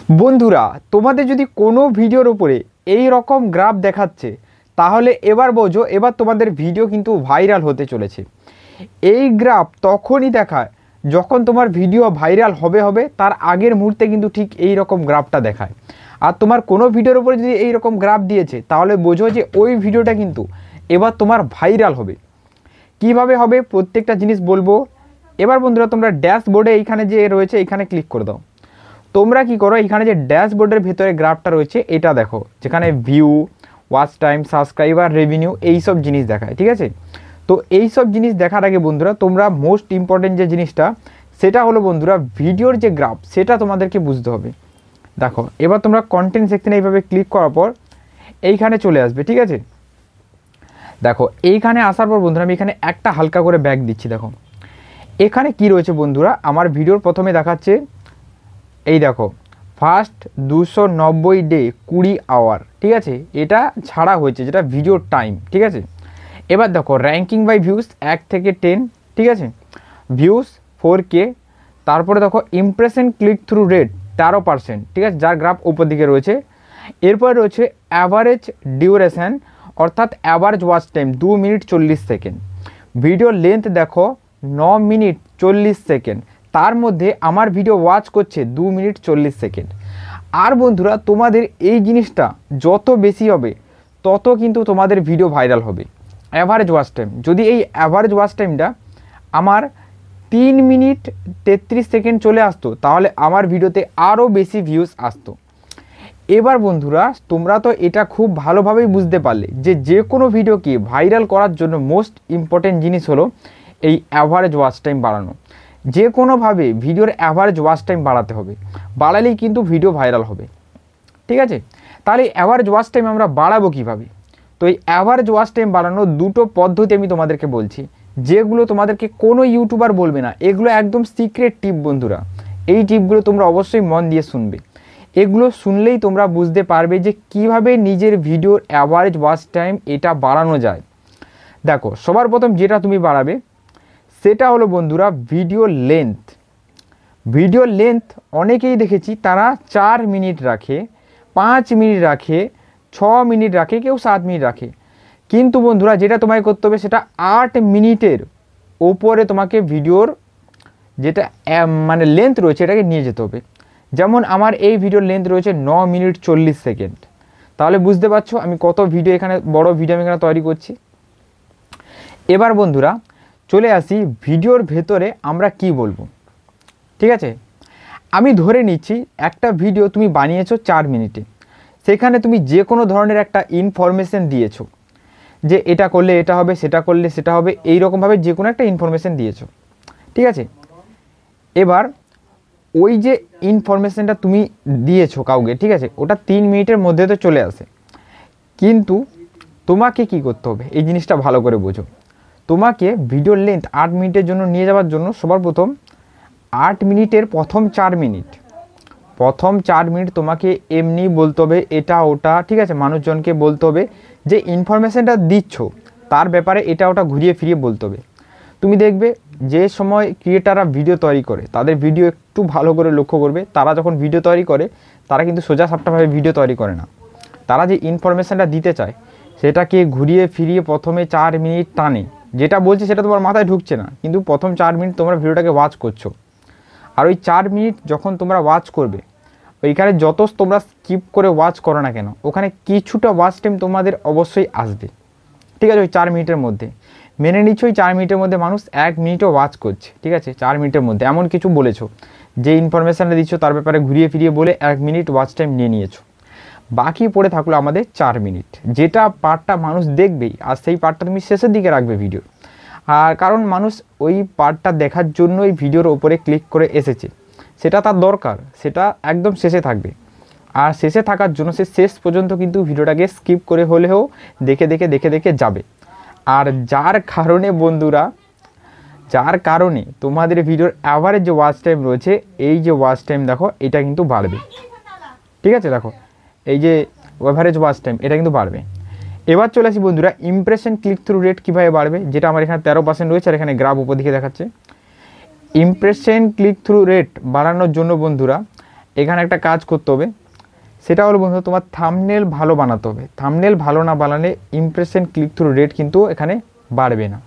বন্ধুরা, তোমাদের যদি কোনো ভিডিওর উপরে এই রকম গ্রাফ দেখাচ্ছে তাহলে এবার বোঝো এবার তোমাদের ভিডিও কিন্তু ভাইরাল হতে চলেছে। এই গ্রাফ তখনই দেখায় যখন তোমার ভিডিও ভাইরাল হবে তার আগের মুহূর্তে কিন্তু ঠিক এই রকম গ্রাফটা দেখায়। আর তোমার কোনো ভিডিওর উপরে যদি এই রকম গ্রাফ দিয়েছে তাহলে বোঝো যে ওই ভিডিওটা কিন্তু এবার তোমার ভাইরাল হবে। কিভাবে হবে প্রত্যেকটা জিনিস বলবো। এবার বন্ধুরা তোমরা ড্যাশবোর্ডে এইখানে যে রয়েছে এইখানে ক্লিক করে দাও। তোমরা কি করো, এখানে যে ড্যাশবোর্ডের ভেতরে গ্রাফটা রয়েছে এটা দেখো, যেখানে view, watch time, subscriber, revenue এইসব জিনিস দেখায়। ঠিক আছে, তো এইসব জিনিস দেখার আগে বন্ধুরা তোমরা মোস্ট ইম্পর্টেন্ট যে জিনিসটা সেটা হলো বন্ধুরা ভিডিওর যে গ্রাফ সেটা তোমাদেরকে বুঝতে হবে। দেখো এবার তোমরা কন্টেন্ট সেকশনে এইভাবে ক্লিক করার পর এইখানে চলে আসবে। ঠিক আছে, দেখো এইখানে আসার পর বন্ধুরা আমি এখানে একটা হালকা করে ব্যাক দিচ্ছি। দেখো এখানে কি রয়েছে বন্ধুরা, আমার ভিডিওর প্রথমে দেখাচ্ছে এই দেখো ফার্স্ট 290 ডে 20 আওয়ার। ঠিক আছে, এটা ছাড়া হয়েছে যেটা ভিডিওর টাইম। ঠিক আছে, এবার দেখো র্যাঙ্কিং বাই ভিউজ 1 থেকে 10। ঠিক আছে, ভিউজ 4K। তারপরে দেখো ইমপ্রেশন ক্লিক থ্রু রেট 13%। ঠিক আছে, যার গ্রাফ উপর দিকে রয়েছে। এরপরে রয়েছে অ্যাভারেজ ডিউরেশন অর্থাৎ average watch time 2 minute 40 second. Video length দেখো 9 মিনিট 40 সেকেন্ড, তার মধ্যে আমার ভিডিও ওয়াচ করছে 2 মিনিট 40 সেকেন্ড। আর বন্ধুরা তোমাদের এই জিনিসটা যত বেশি হবে তত কিন্তু তোমাদের ভিডিও ভাইরাল হবে। অ্যাভারেজ ওয়াচ টাইম, যদি এই অ্যাভারেজ ওয়াচ টাইমটা আমার 3 মিনিট 33 সেকেন্ড চলে আসতো তাহলে আমার ভিডিওতে আরও বেশি ভিউজ আসতো। এবার বন্ধুরা তোমরা তো এটা খুব ভালোভাবেই বুঝতে পারলে যে যে কোনো ভিডিওকে ভাইরাল করার জন্য মোস্ট ইম্পর্টেন্ট জিনিস হলো এই অ্যাভারেজ ওয়াচ টাইম বাড়ানো। যে কোনোভাবে ভিডিওর অ্যাভারেজ ওয়াচ টাইম বাড়াতে হবে, বাড়ালেই কিন্তু ভিডিও ভাইরাল হবে। ঠিক আছে, তাহলে অ্যাভারেজ ওয়াচ টাইম আমরা বাড়াবো কীভাবে? তো এই অ্যাভারেজ ওয়াচ টাইম বাড়ানোর দুটো পদ্ধতি আমি তোমাদেরকে বলছি, যেগুলো তোমাদেরকে কোনো ইউটিউবার বলবে না। এগুলো একদম সিক্রেট টিপ বন্ধুরা। এই টিপগুলো তোমরা অবশ্যই মন দিয়ে শুনবে। এগুলো শুনলেই তোমরা বুঝতে পারবে যে কিভাবে নিজের ভিডিওর অ্যাভারেজ ওয়াচ টাইম এটা বাড়ানো যায়। দেখো সবার প্রথম যেটা তুমি বাড়াবে সেটা হলো বন্ধুরা ভিডিও লেন্থ। ভিডিও লেন্থ অনেকেই দেখেছি তারা 4 মিনিট রাখে, 5 মিনিট রাখে, 6 মিনিট রাখে, কেউ 7 মিনিট রাখে। কিন্তু বন্ধুরা যেটা তোমায় করতে হবে সেটা 8 মিনিটের ওপরে তোমাকে ভিডিওর যেটা মানে লেন্থ রয়েছে এটাকে নিয়ে যেতে হবে। যেমন আমার এই ভিডিওর লেন্থ রয়েছে 9 মিনিট 40 সেকেন্ড। তাহলে বুঝতে পারছো আমি কত ভিডিও এখানে বড় ভিডিও আমি এখানে তৈরি করছি। এবার বন্ধুরা চলে আসি ভিডিওর ভেতরে আমরা কি বলবো। ঠিক আছে, আমি ধরে নিচ্ছি একটা ভিডিও তুমি বানিয়েছো 4 মিনিটে, সেখানে তুমি যে কোনো ধরনের একটা ইনফরমেশন দিয়েছো যে এটা করলে এটা হবে, সেটা করলে সেটা হবে, এই রকমভাবে যে কোনো একটা ইনফরমেশন দিয়েছো। ঠিক আছে, এবার ওই যে ইনফরমেশনটা তুমি দিয়েছো কাউকে, ঠিক আছে, ওটা 3 মিনিটের মধ্যে তো চলে আসে। কিন্তু তোমাকে কি করতে হবে এই জিনিসটা ভালো করে বোঝো। তোমাকে ভিডিওর লেন্থ 8 মিনিটের জন্য নিয়ে যাওয়ার জন্য সবার প্রথম 8 মিনিটের প্রথম 4 মিনিট তোমাকে এমনি বলতে হবে এটা ওটা। ঠিক আছে, মানুষজনকে বলতে হবে যে ইনফরমেশনটা দিচ্ছ তার ব্যাপারে এটা ওটা ঘুরিয়ে ফিরিয়ে বলতে হবে। তুমি দেখবে যে সময় ক্রিয়েটাররা ভিডিও তৈরি করে তাদের ভিডিও একটু ভালো করে লক্ষ্য করবে, তারা যখন ভিডিও তৈরি করে তারা কিন্তু সোজা সাপটাভাবে ভিডিও তৈরি করে না। তারা যে ইনফরমেশনটা দিতে চায় সেটাকে ঘুরিয়ে ফিরিয়ে প্রথমে 4 মিনিট টানে, যেটা বলছে সেটা তোমার মাথায় ঢুকছে না, কিন্তু প্রথম 4 মিনিট তোমরা ভিডিওটাকে ওয়াচ করছো। আর ওই 4 মিনিট যখন তোমরা ওয়াচ করবে ওইখানে যত তোমরা স্কিপ করে ওয়াচ করো না কেন ওখানে কিছুটা ওয়াচ টাইম তোমাদের অবশ্যই আসবে। ঠিক আছে, ওই 4 মিনিটের মধ্যে মেনে নিচ্ছ ওই 4 মিনিটের মধ্যে মানুষ 1 মিনিটও ওয়াচ করছে। ঠিক আছে, 4 মিনিটের মধ্যে এমন কিছু বলেছো যে ইনফরমেশানটা দিচ্ছ তার ব্যাপারে ঘুরিয়ে ফিরিয়ে বলে 1 মিনিট ওয়াচ টাইম নিয়ে নিয়েছো। বাকি পড়ে থাকলো আমাদের 4 মিনিট, যেটা পার্টটা মানুষ দেখবেই, আর সেই পার্টটা তুমি শেষের দিকে রাখবে ভিডিও। আর কারণ মানুষ ওই পার্টটা দেখার জন্য ওই ভিডিওর ওপরে ক্লিক করে এসেছে, সেটা তার দরকার, সেটা একদম শেষে থাকবে। আর শেষে থাকার জন্য সে শেষ পর্যন্ত কিন্তু ভিডিওটাকে স্কিপ করে হলেও দেখে দেখে যাবে। আর যার কারণে বন্ধুরা, যার কারণে তোমাদের ভিডিওর অ্যাভারেজ যে ওয়াচ টাইম রয়েছে এই যে ওয়াচ টাইম দেখো এটা কিন্তু বাড়বে। ঠিক আছে, দেখো এই যে অ্যাভারেজ ওয়াচ টাইম এটা কিন্তু বাড়বে। এবার চলে আসি বন্ধুরা ইমপ্রেশন ক্লিক থ্রু রেট কীভাবে বাড়বে, যেটা আমার এখানে 13% রয়েছে আর এখানে গ্রাফ উপর দিকে দেখাচ্ছে। ইমপ্রেশন ক্লিক থ্রু রেট বাড়ানোর জন্য বন্ধুরা এখানে একটা কাজ করতে হবে, সেটা হলো বন্ধুরা তোমার থাম্বনেল ভালো বানাতে হবে। থাম্বনেল ভালো না বানালে ইমপ্রেশন ক্লিক থ্রু রেট কিন্তু এখানে বাড়বে না,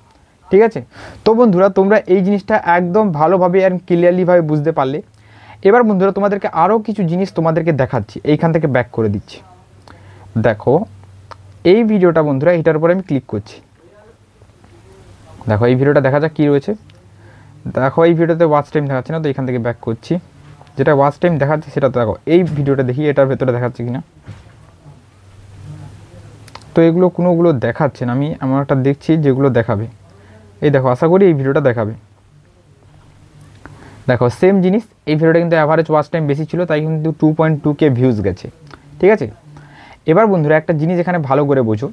ঠিক আছে। তো বন্ধুরা তোমরা এই জিনিসটা একদম ভালোভাবে আর ক্লিয়ারলিভাবে বুঝতে পারলে। এবার বন্ধুরা তোমাদেরকে আরও কিছু জিনিস তোমাদেরকে দেখাচ্ছি, এইখান থেকে ব্যাক করে দিচ্ছি। দেখো এই ভিডিওটা বন্ধুরা, এটার উপরে আমি ক্লিক করছি। দেখো এই ভিডিওটা দেখা যাক কী রয়েছে। দেখো এই ভিডিওতে ওয়াচ টাইম দেখাচ্ছে না, তো এখান থেকে ব্যাক করছি। যেটা ওয়াচ টাইম দেখাচ্ছে সেটা তো দেখো, এই ভিডিওটা দেখি এটার ভেতরে দেখাচ্ছে কিনা। তো এগুলো কোনোগুলো দেখাচ্ছে না, আমি এমন একটা দেখছি যেগুলো দেখাবে। এই দেখো, আশা করি এই ভিডিওটা দেখাবে। দেখো সেম জিনিস, এই ভিডিওটা কিন্তু অ্যাভারেজ ওয়াচ টাইম বেশি ছিল, তাই কিন্তু 2.2K ভিউজ গেছে, ঠিক আছে। এবার বন্ধুরা একটা জিনিস এখানে ভালো করে বোঝো,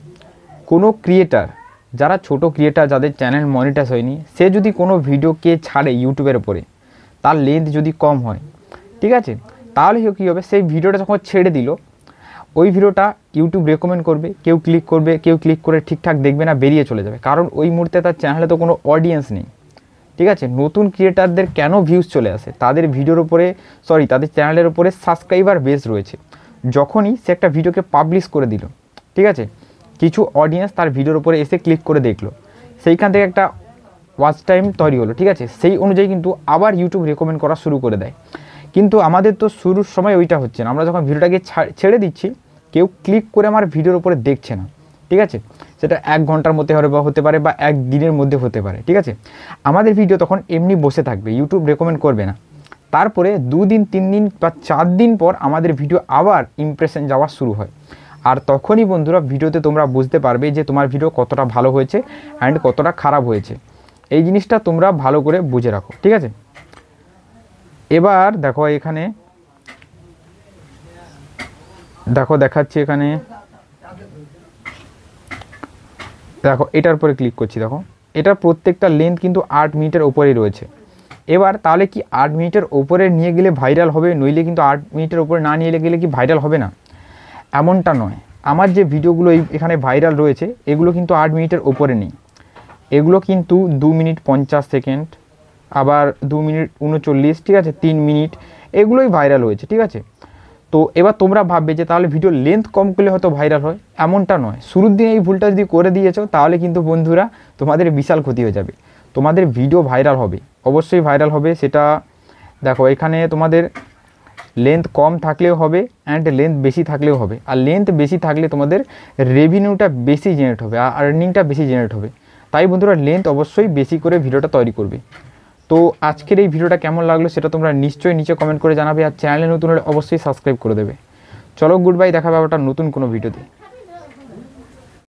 কোনো ক্রিয়েটার, যারা ছোট ক্রিয়েটার যাদের চ্যানেল মনিটাইজ হয়নি, সে যদি কোনো ভিডিওকে ছাড়ে ইউটিউবের ওপরে, তার লেন্থ যদি কম হয়, ঠিক আছে, তাহলে কী হবে, সেই ভিডিওটা যখন ছেড়ে দিল, ওই ভিডিওটা ইউটিউব রেকমেন্ড করবে, কেউ ক্লিক করবে, কেউ ক্লিক করে ঠিকঠাক দেখবে না, বেরিয়ে চলে যাবে। কারণ ওই মুহূর্তে তার চ্যানেলে তো কোনো অডিয়েন্স নেই, ঠিক আছে। নতুন ক্রিয়েটারদের কেন ভিউজ চলে আসে, তাদের ভিডিওর উপরে তাদের চ্যানেলের উপরে সাবস্ক্রাইবার বেস রয়েছে। যখনই সে একটা ভিডিওকে পাবলিশ করে দিল, ঠিক আছে, কিছু অডিয়েন্স তার ভিডিওর উপরে এসে ক্লিক করে দেখলো, সেইখান থেকে একটা ওয়াচ টাইম তৈরি হলো, ঠিক আছে। সেই অনুযায়ী কিন্তু আবার ইউটিউব রেকমেন্ড করা শুরু করে দেয়। কিন্তু আমাদের তো শুরুর সময় ওইটা হচ্ছে না, আমরা যখন ভিডিওটাকে ছেড়ে দিচ্ছি, কেউ ক্লিক করে আমার ভিডিওর উপরে দেখছে না, ঠিক আছে। সেটা 1 ঘন্টার মধ্যে হতে পারে বা 1 দিনের মধ্যে হতে পারে, ঠিক আছে। আমাদের ভিডিও তখন এমনি বসে থাকবে, ইউটিউব রেকমেন্ড করবে না। তারপরে 2 দিন 3 দিন বা 4 দিন পর আমাদের ভিডিও আবার ইমপ্রেশন যাওয়া শুরু হয়। আর তখনই বন্ধুরা ভিডিওতে তোমরা বুঝতে পারবে যে তোমার ভিডিও কতটা ভালো হয়েছে অ্যান্ড কতটা খারাপ হয়েছে। এই জিনিসটা তোমরা ভালো করে বুঝে রাখো, ঠিক আছে। এবার দেখো এখানে দেখো দেখাচ্ছি, এখানে দেখো এটার উপরে ক্লিক করছি। দেখো এটার প্রত্যেকটা লেন্থ কিন্তু 8 মিনিটের ওপরেই রয়েছে। এবার তাহলে কি 8 মিনিটের ওপরে নিয়ে গেলে ভাইরাল হবে, নইলে কিন্তু 8 মিনিটের ওপরে না নিয়ে গেলে কি ভাইরাল হবে না? এমনটা নয়। আমার যে ভিডিওগুলো এখানে ভাইরাল রয়েছে, এগুলো কিন্তু 8 মিনিটের ওপরে নেই। এগুলো কিন্তু 2 মিনিট 50 সেকেন্ড, আবার 2 মিনিট 39, ঠিক আছে, 3 মিনিট, এগুলোই ভাইরাল হয়েছে, ঠিক আছে। তো এবার তোমরা ভাববে যে তাহলে ভিডিও লেন্থ কম করলে হয়তো ভাইরাল হয়, এমনটা নয়। শুরুর দিনে এই ভুলটা যদি করে দিয়েছো, তাহলে কিন্তু বন্ধুরা তোমাদের বিশাল ক্ষতি হয়ে যাবে। তোমাদের ভিডিও ভাইরাল হবে, অবশ্যই ভাইরাল হবে। সেটা দেখো এখানে তোমাদের লেন্থ কম থাকলেও হবে অ্যান্ড লেন্থ বেশি থাকলেও হবে। আর লেন্থ বেশি থাকলে তোমাদের রেভিনিউটা বেশি জেনারেট হবে, আর আর্নিংটা বেশি জেনারেট হবে। তাই বন্ধুরা লেন্থ অবশ্যই বেশি করে ভিডিওটা তৈরি করবে। তো আজকের এই ভিডিওটা কেমন লাগলো সেটা তোমরা নিশ্চয়ই নিচে কমেন্ট করে জানাবে, আর চ্যানেলে নতুন হলে অবশ্যই সাবস্ক্রাইব করে দেবে। চলো গুড বাই, দেখা হবে আবার নতুন কোনো ভিডিওতে।